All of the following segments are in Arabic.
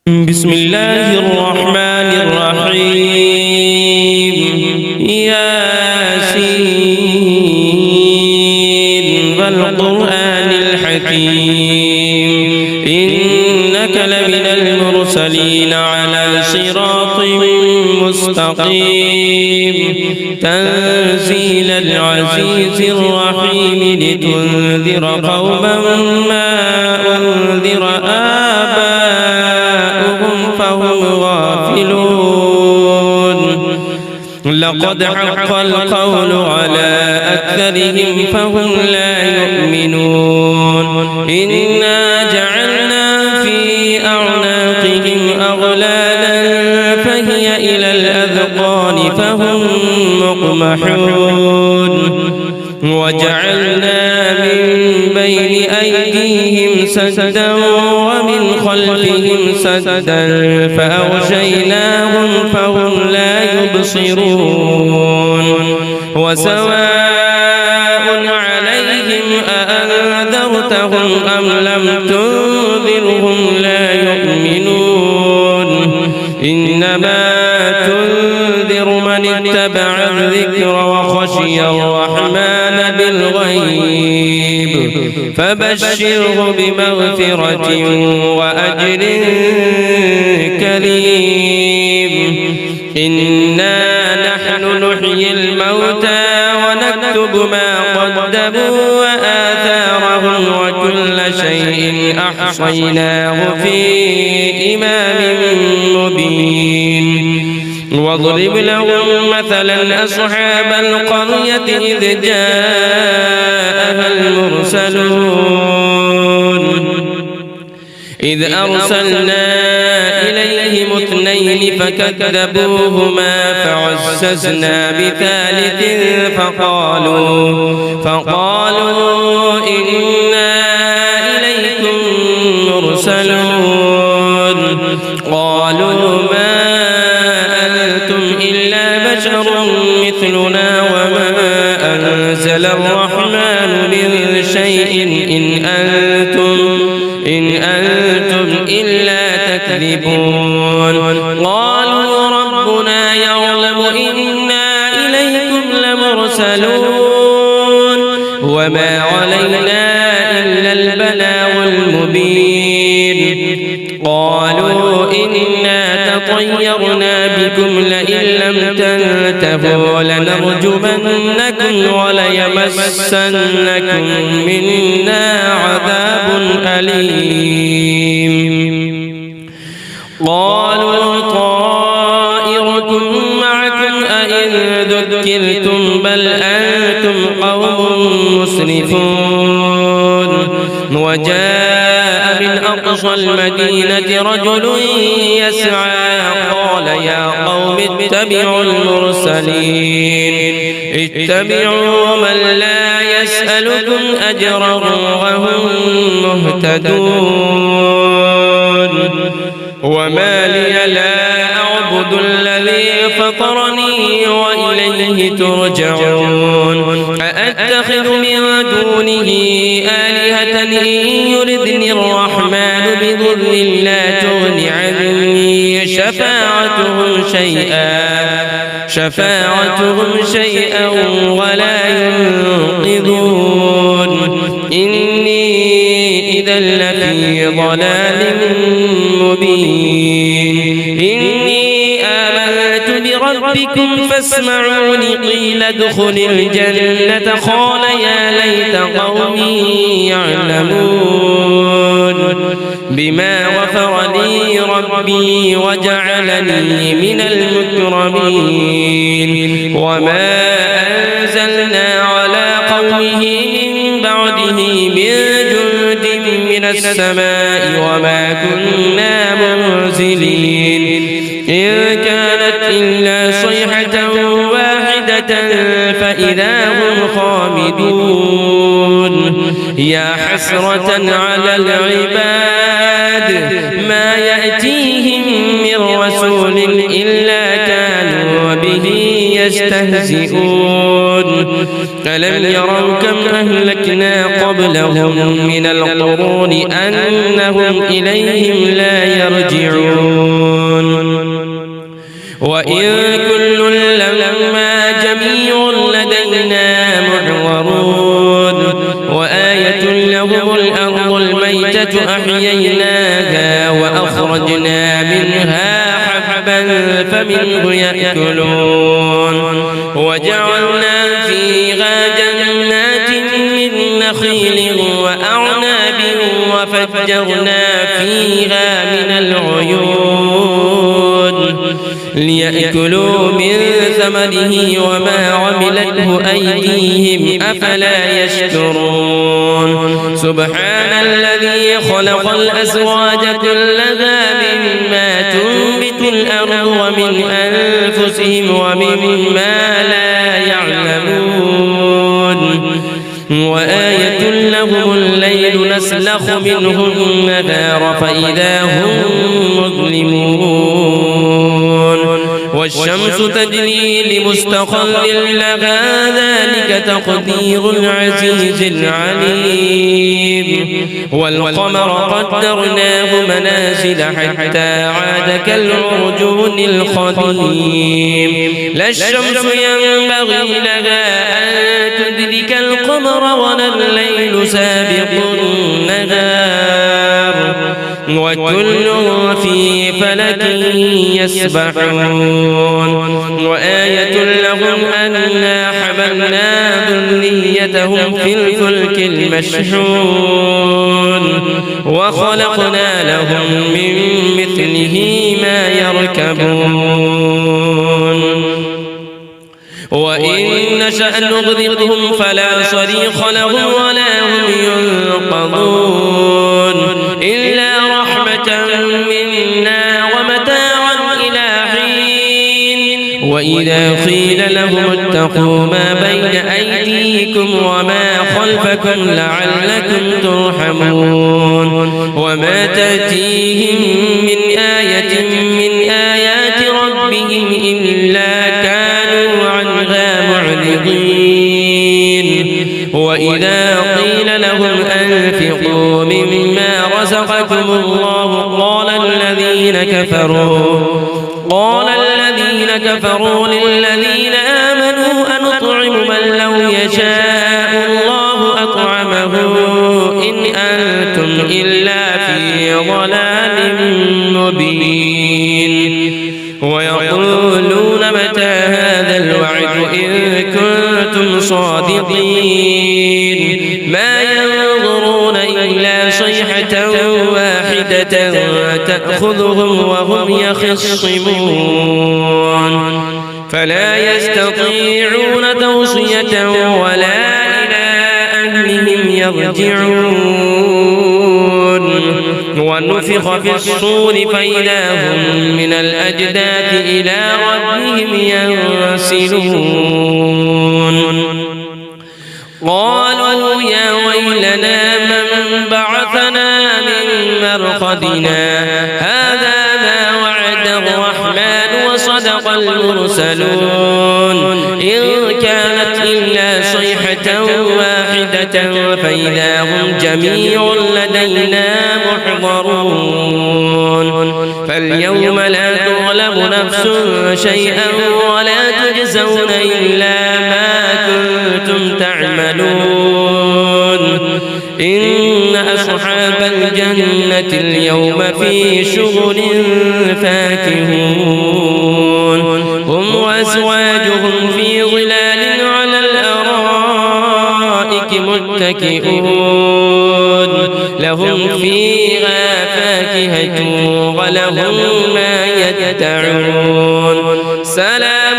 بسم الله الرحمن الرحيم ياسين والقرآن الحكيم إنك لمن المرسلين على صراط مستقيم تنزيل العزيز الرحيم لتنذر قوما ما أنذر آباؤهم فهم غافلون لقد حق القول على أكثرهم فهم لا يؤمنون إنا جعلنا في أعناقهم أغلالا فهي إلى الأذقان فهم مقمحون وجعلنا من بين أيديهم سدا ومن خلفهم سدا فأغشيناهم فهم لا يبصرون وسواء عليهم أأنذرتهم أم لم تنذرهم لا يؤمنون إنما تنذر من اتبع الذكر وخشي الرحمن بالغيب فبشره بمغفرة وأجر كريم إنا نحن نحيي الموتى ونكتب ما قدموا وآثارهم وكل شيء أحصيناه في إمام مبين واضرب لهم مثلا أصحاب القرية إذ جاءها المرسلون إذ أرسلنا إليهم اثنين فكذبوهما فعززنا بثالث فقالوا إنا إليكم مرسلون قالوا ما أنتم إلا بشر مثلنا وما أنزل الرحمن من شيء إن أنتم إلا تكذبون قالوا ربنا يعلم إنا إليكم لمرسلون وما علينا إلا البلاغ المبين قالوا إنا تطيرنا بكم لئن لم تنتهوا لنرجمنكم وليمسنكم منا عذاب أليم قالوا طائركم معكم أئن ذكرتم بل أنتم قوم مسرفون وجاء من أقصى المدينة رجل يسعى قال يا قوم اتبعوا المرسلين اتبعوا من لا يسألكم أجرا وهم مهتدون وما لي لا أعبد الذي فطرني وإليه ترجعون أأتخذ من دونه آلهة إن يردني الرحمن بضر لا تغن عني شفاعتهم شيئا ولا ينقذون إني إذا لفي ضلال مبين إني آمنت بربكم فاسمعوني قيل ادخل الجنة قال يا ليت قومي يعلمون بما غفر لي ربي وجعلني من المكرمين وما أنزلنا على قومه من بعده من جند من السماء وما كنا منزلين إن كانت إلا صيحة واحدة فإذا هم خامدون يا حسرة على العباد ما يأتيهم من رسول إلا كانوا به يستهزئون ألم يروا كم أهلكنا قبلهم من القرون أنهم إليهم لا يرجعون وإن كل لما جميع لدينا محضرون وآية لهم الأرض الميتة أحييناها وأخرجنا منها حبا فمنه يأكلون وجعلنا فيها جنات من نخيل وأعناب وفجرنا فيها من العيون ليأكلوا من ثمره وما عملته أيديهم أفلا يشكرون سبحان الذي خلق الأزواج كلها مما تنبت الأرض ومن أنفسهم ومما لا يعلمون وآية لهم الليل نسلخ منه النهار فإذا هم مظلمون والشمس تجري لمستقر لها ذلك تقدير العزيز العليم والقمر قدرناه منازل حتى عاد كالعرجون القديم لا الشمس ينبغي لها أن تدرك القمر ولا الليل سابق النهار وكل في فلك يسبحون وآية لهم أنا حملنا ذريتهم في الفلك المشحون وخلقنا لهم من مثله ما يركبون وإن نشأ نغرقهم فلا صريخ لهم ولا هم ينقذون إلا رحمة منا ومتاعا إلى حين وإذا قيل لهم اتقوا ما بين أيديكم وما خلفكم لعلكم ترحمون وما تأتيهم من آية من آيات ربهم إلا كانوا عنها معرضين وإذا قيل لهم أنفقوا مما رزقكم الله قال الذين كفروا للذين آمنوا أنطعم من لو يشاء الله أطعمه إن أنتم إلا في ضلال مبين ويقولون متى هذا الوعد إن كنتم صادقين ما ينظرون إلا صيحة واحدة تأخذهم وهم يخصمون فلا يستطيعون توصية ولا إلى أهلهم يرجعون ونفخ في الصور فإذا هم من الأجداث إلى ربهم ينسلون قالوا يا ويلنا من بعثنا من مرقدنا هذا ما وعد الرحمن وصدق المرسلون إن كانت إلا صيحة واحدة فإذا هم جميع لدينا محضرون فاليوم لا تظلم نفس شيئا ولا تجزون إلا ما كنتم تعملون إن أصحاب الجنة اليوم في شغل فاكهون هم وأزواجهم في ظلال على الأرائك متكئون لهم فيها فاكهة ولهم ما يدعون سلام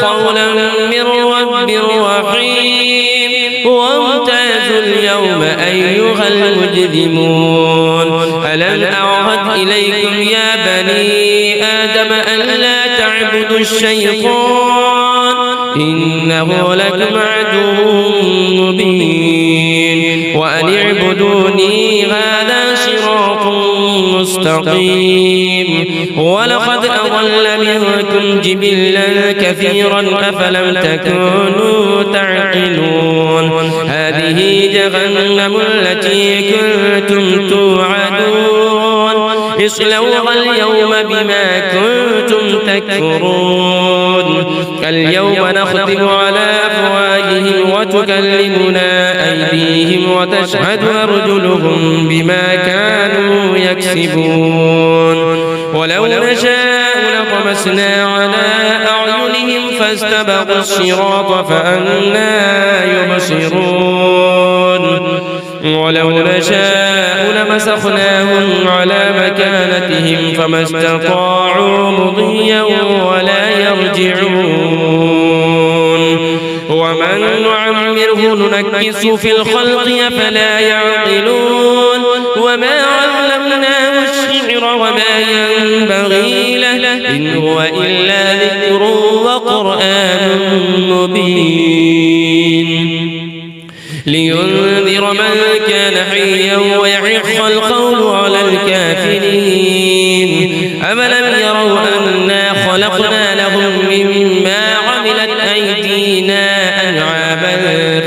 قولا من رب رحيم وامتازوا اليوم أيها المجرمون ألم أعهد إليكم يا بني آدم ألا تعبدوا الشيطان إنه لكم عدو مبين وأن اعبدوني هذا صراط مستقيم ولقد أضل منكم جبلا كثيرا أفلم تكونوا تعقلون هذه جهنم التي كنتم توعدون اصلوها اليوم بما كنتم تكفرون اليوم نختم على أفواههم وتكلمنا أيديهم وتشهد أرجلهم بما كانوا يكسبون ولو نشاء لطمسنا على أعينهم فاستبقوا الصراط فأنى يبصرون ولو نشاء لمسخناهم على مكانتهم فما استطاعوا مضيا ولا يرجعون ومن نعمره ننكسه في الخلق أفلا يعقلون وما علمناه الشعر وما ينبغي له إن هو إلا ذكر وقرآن مبين لينذر من كان حيا ويحق القول على الكافرين أفلم يروا أنا خلقنا لهم مما عملت أيدينا أنعاما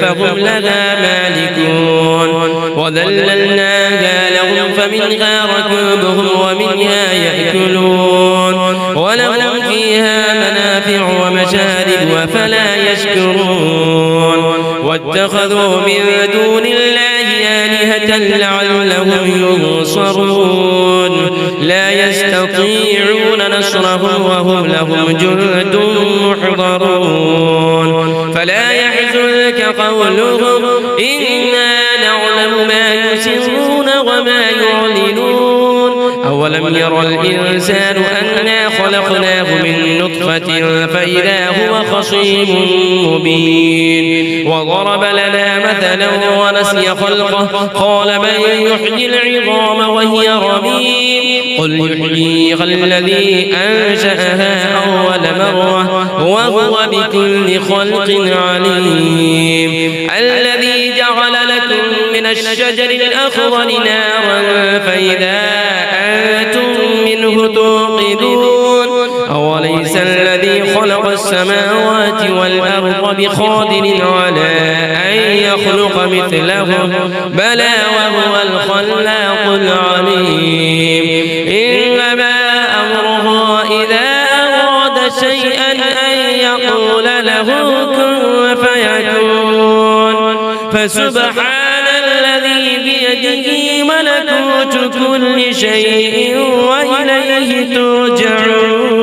فهم لها مالكون وذللناها لهم فمنها ركوبهم ومنها يأكلون ولهم فيها منافع ومشارب أفلا يشكرون واتخذوا من دون الله آلهة لعلهم ينصرون لا يستطيعون نصرهم وهم لهم جند محضرون فلا يحزنك قولهم إنا نعلم ما يسرون وما يعلنون أولم ير الإنسان أنا خلقناه من نطفة فإذا هو خصيم مبين وضرب لنا مثلا ونسي خلقه قال من يحيي العظام وهي رميم قل يحييها الذي أنشأها أول مرة وهو بكل خلق عليم الذي جعل لكم من الشجر الأخضر نارا فإذا أنتم منه توقدون أوليس الذي خلق السماوات والأرض بقادر على أن يخلق مثلهم بلى وهو الخلاق العليم إنما أمره إذا أراد شيئا أن يقول له كن فيكون فسبحان الذي بيده ملكوت كل شيء وإليه ترجعون